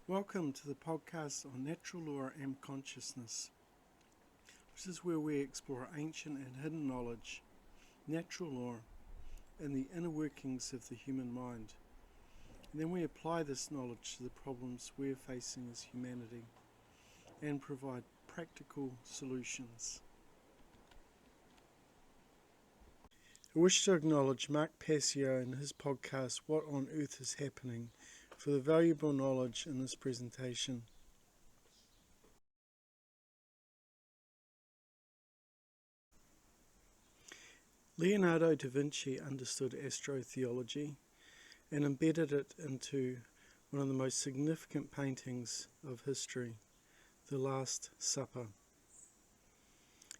Welcome to the podcast on natural law and consciousness. This is where we explore ancient and hidden knowledge, natural law, and the inner workings of the human mind. And then we apply this knowledge to the problems we're facing as humanity and provide practical solutions. I wish to acknowledge Mark Passio in his podcast, What on Earth is Happening, for the valuable knowledge in this presentation. Leonardo da Vinci understood Astro Theology and embedded it into one of the most significant paintings of history, The Last Supper.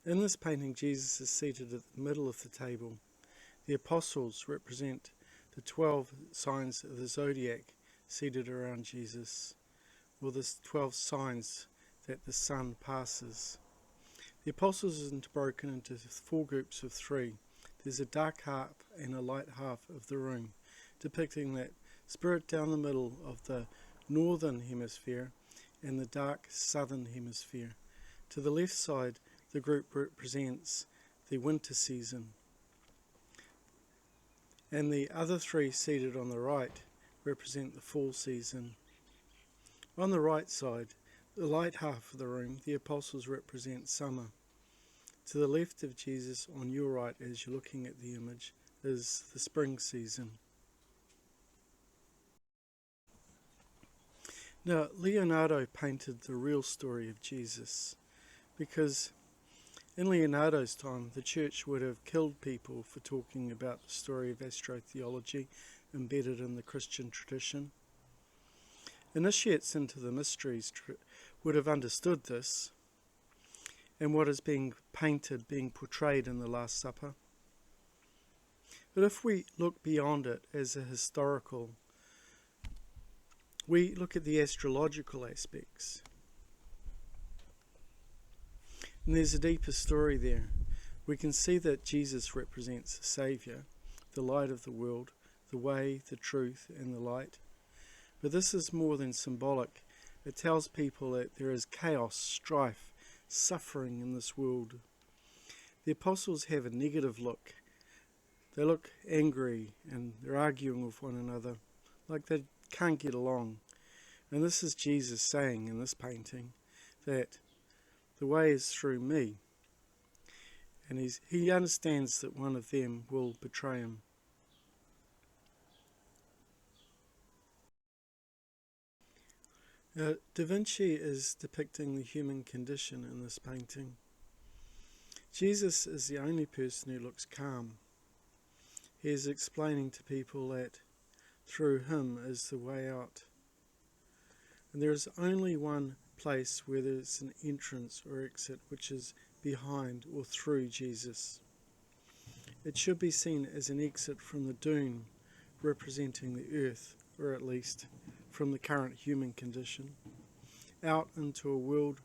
In this painting, Jesus is seated at the middle of the table. The apostles represent the 12 signs of the zodiac seated around Jesus, or the 12 signs that the sun passes. The apostles are broken into 4 groups of 3. There's a dark half and a light half of the room, depicting that spirit down the middle of the northern hemisphere and the dark southern hemisphere. To the left side, the group represents the winter season, and the other 3 seated on the right represent the fall season. On the right side, the light half of the room, the apostles represent summer. To the left of Jesus, on your right as you're looking at the image, is the spring season. Now, Leonardo painted the real story of Jesus, because in Leonardo's time, the church would have killed people for talking about the story of Astro Theology embedded in the Christian tradition. Initiates into the mysteries would have understood this and what is being painted, being portrayed in the Last Supper. But if we look beyond it as a historical, we look at the astrological aspects. And there's a deeper story there. We can see that Jesus represents the Saviour, the light of the world, the way, the truth, and the light. But this is more than symbolic. It tells people that there is chaos, strife, suffering in this world. The apostles have a negative look. They look angry and they're arguing with one another, like they can't get along. And this is Jesus saying in this painting that the way is through me. And he understands that one of them will betray him. Da Vinci is depicting the human condition in this painting. Jesus is the only person who looks calm. He is explaining to people that through him is the way out. And there is only one place where there's an entrance or exit, which is behind or through Jesus. It should be seen as an exit from the dune representing the earth, or at least from the current human condition, out into a world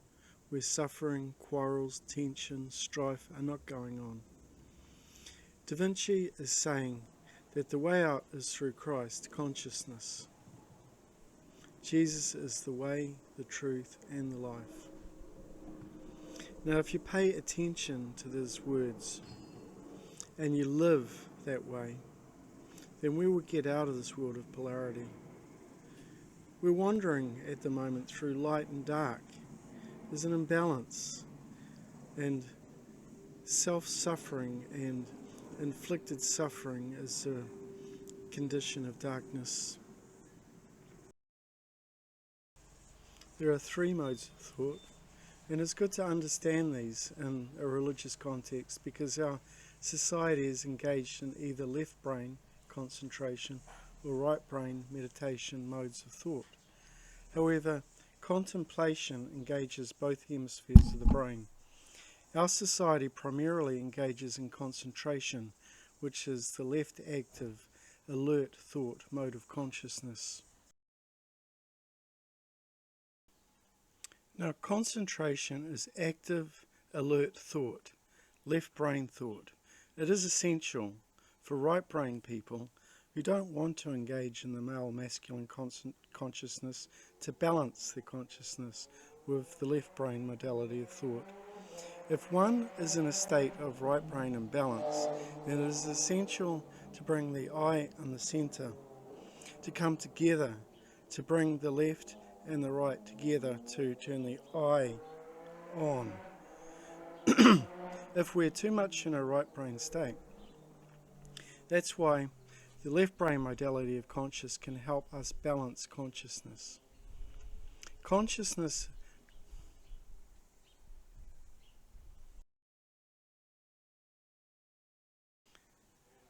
where suffering, quarrels, tension, strife are not going on. Da Vinci is saying that the way out is through Christ consciousness. Jesus is the way, the truth, and the life. Now, if you pay attention to these words and you live that way, then we will get out of this world of polarity. We're wandering at the moment through light and dark. There's an imbalance, and self-suffering and inflicted suffering is a condition of darkness. There are 3 modes of thought, and it's good to understand these in a religious context because our society is engaged in either left brain concentration or right brain meditation modes of thought. However, contemplation engages both hemispheres of the brain. Our society primarily engages in concentration, which is the left active, alert thought mode of consciousness. Now, concentration is active, alert thought, left brain thought. It is essential for right brain people You don't want to engage in the male-masculine consciousness to balance the consciousness with the left brain modality of thought. If one is in a state of right brain imbalance, then it is essential to bring the I and the centre to come together, to bring the left and the right together to turn the I on. If we're too much in a right brain state, that's why the left brain modality of conscious can help us balance consciousness. Consciousness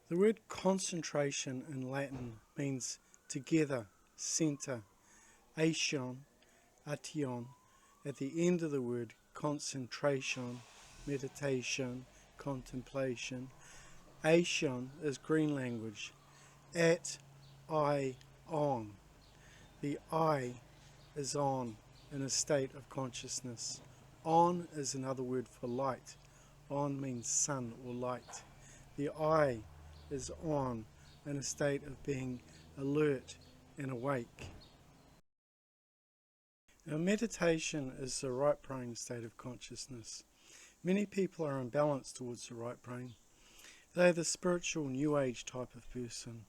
The word concentration in Latin means together, centre, ation, ation. At the end of the word concentration, meditation, contemplation. Ation is green language. At, I, on. The I is on in a state of consciousness. On is another word for light. On means sun or light. The I is on in a state of being alert and awake. Now, meditation is the right brain state of consciousness. Many people are imbalanced towards the right brain. They are the spiritual New Age type of person.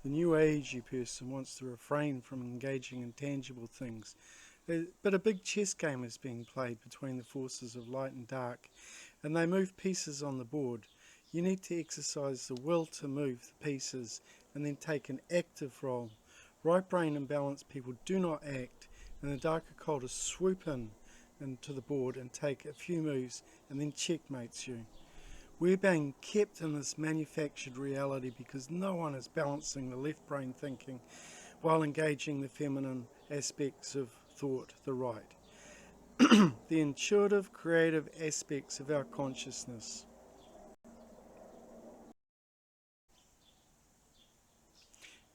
The New Agey person wants to refrain from engaging in tangible things. But a big chess game is being played between the forces of light and dark, and they move pieces on the board. You need to exercise the will to move the pieces and then take an active role. Right brain imbalanced people do not act, and the dark occultists swoop in into the board and take a few moves and then checkmates you. We're being kept in this manufactured reality because no one is balancing the left brain thinking while engaging the feminine aspects of thought, the right. The intuitive, creative aspects of our consciousness.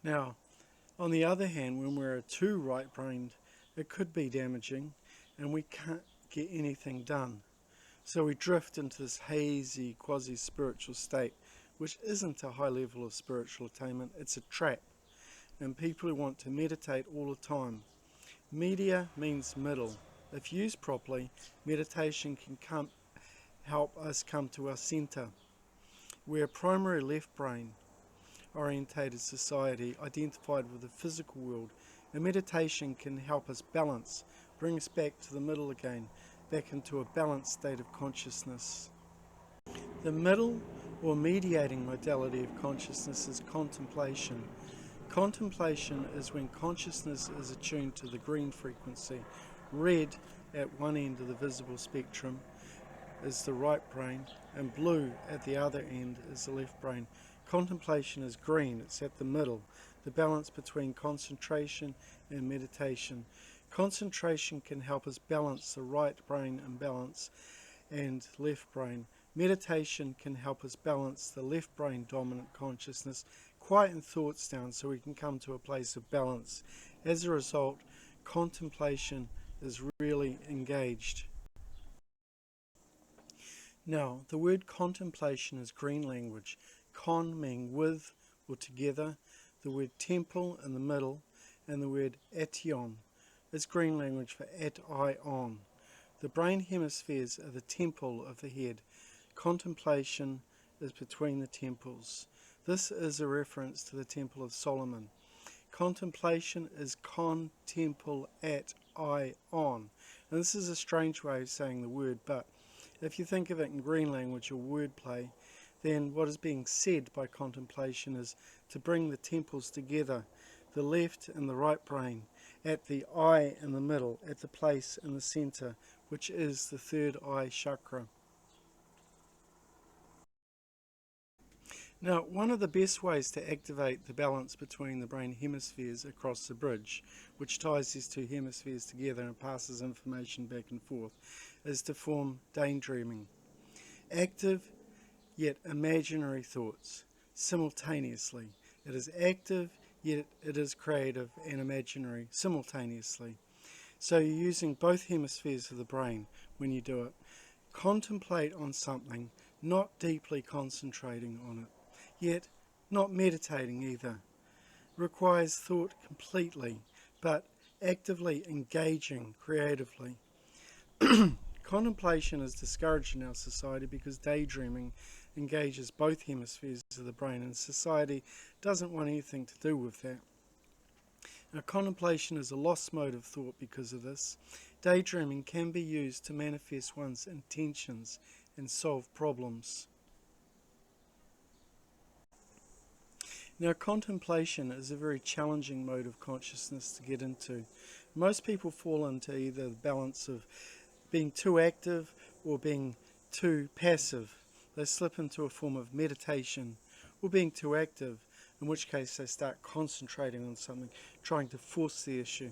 Now, on the other hand, when we're too right-brained, it could be damaging and we can't get anything done. So we drift into this hazy, quasi-spiritual state, which isn't a high level of spiritual attainment, it's a trap. And people who want to meditate all the time. Media means middle. If used properly, meditation can help us come to our centre. We're a primary left brain orientated society identified with the physical world, and meditation can help us balance, bring us back to the middle again, back into a balanced state of consciousness. The middle or mediating modality of consciousness is contemplation. Contemplation is when consciousness is attuned to the green frequency. Red at one end of the visible spectrum is the right brain, and blue at the other end is the left brain. Contemplation is green, it's at the middle, the balance between concentration and meditation. Concentration can help us balance the right brain imbalance and left brain. Meditation can help us balance the left brain dominant consciousness, quieten thoughts down so we can come to a place of balance. As a result, contemplation is really engaged. Now, the word contemplation is green language. Con meaning with or together, the word temple in the middle, and the word ation is green language for at I on. The brain hemispheres are the temple of the head. Contemplation is between the temples. This is a reference to the Temple of Solomon. Contemplation is con temple at I on. And this is a strange way of saying the word, but if you think of it in green language or wordplay, then what is being said by contemplation is to bring the temples together, the left and the right brain, at the eye in the middle, at the place in the center, which is the third eye chakra. Now, one of the best ways to activate the balance between the brain hemispheres across the bridge, which ties these two hemispheres together and passes information back and forth, is to form daydreaming. Active yet imaginary thoughts simultaneously. It is active, yet it is creative and imaginary simultaneously. So you're using both hemispheres of the brain when you do it. Contemplate on something, not deeply concentrating on it, yet not meditating either. requires thought completely, but actively engaging creatively. Contemplation is discouraged in our society because daydreaming engages both hemispheres of the brain, and society doesn't want anything to do with that. Now, contemplation is a lost mode of thought because of this. Daydreaming can be used to manifest one's intentions and solve problems. Now, contemplation is a very challenging mode of consciousness to get into. Most people fall into either the balance of being too active or being too passive. They slip into a form of meditation, or being too active, in which case they start concentrating on something, trying to force the issue.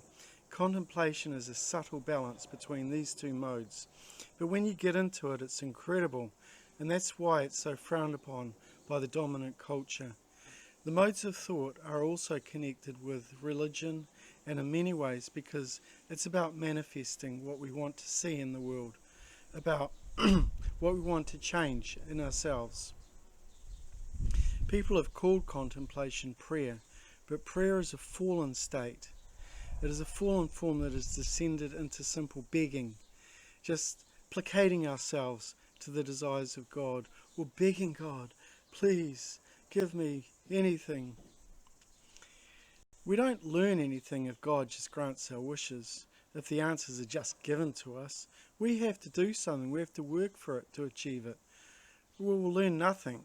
Contemplation is a subtle balance between these two modes. But when you get into it, it's incredible, and that's why it's so frowned upon by the dominant culture. The modes of thought are also connected with religion, and in many ways because it's about manifesting what we want to see in the world, about what we want to change in ourselves. People have called contemplation prayer, but prayer is a fallen state. It is a fallen form that has descended into simple begging, just placating ourselves to the desires of God, or begging God, please give me anything. We don't learn anything if God just grants our wishes, if the answers are just given to us. We have to do something, we have to work for it to achieve it. We will learn nothing.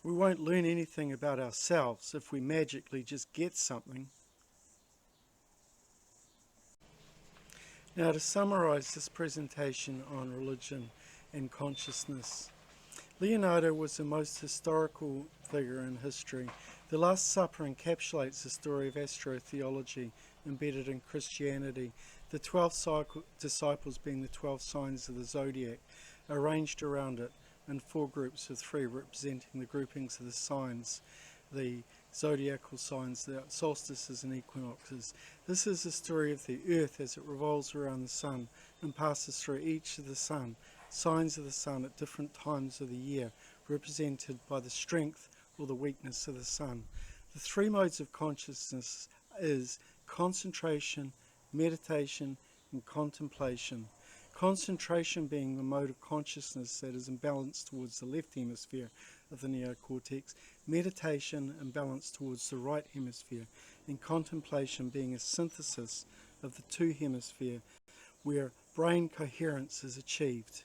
We won't learn anything about ourselves if we magically just get something. Now, to summarize this presentation on religion and consciousness, Leonardo was the most historical figure in history. The Last Supper encapsulates the story of Astro Theology embedded in Christianity, the 12 disciples being the 12 signs of the zodiac, arranged around it in 4 groups of 3 representing the groupings of the signs, the zodiacal signs, the solstices and equinoxes. This is the story of the earth as it revolves around the sun and passes through each of the signs of the sun at different times of the year, represented by the strength or the weakness of the sun. The 3 modes of consciousness is concentration, meditation, and contemplation. Concentration being the mode of consciousness that is imbalanced towards the left hemisphere of the neocortex, meditation imbalanced towards the right hemisphere, and contemplation being a synthesis of the 2 hemispheres where brain coherence is achieved.